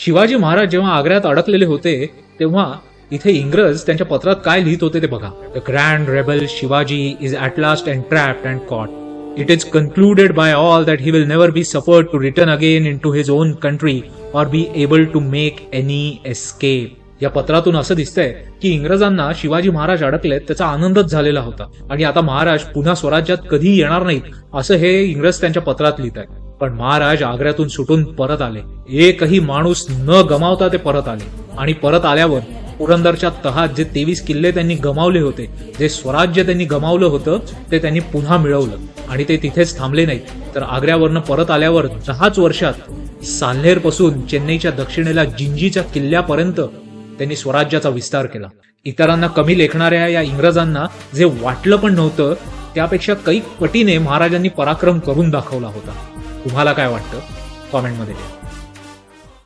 शिवाजी महाराज जेव्हा आग्र्यात अडकलेले होते तेव्हा इथे इंग्रज त्यांच्या पत्रात काय लिहित होते ते बघा. The grand rebel Shivaji is at last entrapped and caught. It is concluded by all that he will never be suffered to return again into his own country or be able to make any escape. या पत्रातून असं दिसतंय की इंग्रजांना शिवाजी महाराज अडकलेत त्याचा आनंदच झालेला होता आणि आता महाराज पुन्हा स्वराज्यात कधी येणार नाहीत असं हे इंग्रज त्यांच्या पत्रात लिहित आहेत. पण महाराज आग्र्यातून सुटून परत आले. एकही माणूस न गमावता ते परत आले आणि परत आल्यावर पुरंदरच्या तहात जे 23 किल्ले त्यांनी गमावले होते, जे स्वराज्य त्यांनी गमावलं होतं ते त्यांनी पुन्हा मिळवलं आणि ते तिथेच थांबले नाहीत, तर आग्र्यावरनं परत आल्यावर 10च वर्षात साल्हेर पासून चेन्नईच्या दक्षिणेला जिंजीच्या किल्ल्यापर्यंत त्यांनी स्वराज्याचा विस्तार केला. इतरांना कमी लेखणाऱ्या या इंग्रजांना जे वाटलं पण नव्हतं त्यापेक्षा कैक पटीने महाराजांनी पराक्रम करून दाखवला होता. तुम्हाला काय वाटतं? कॉमेंटमध्ये लिहा.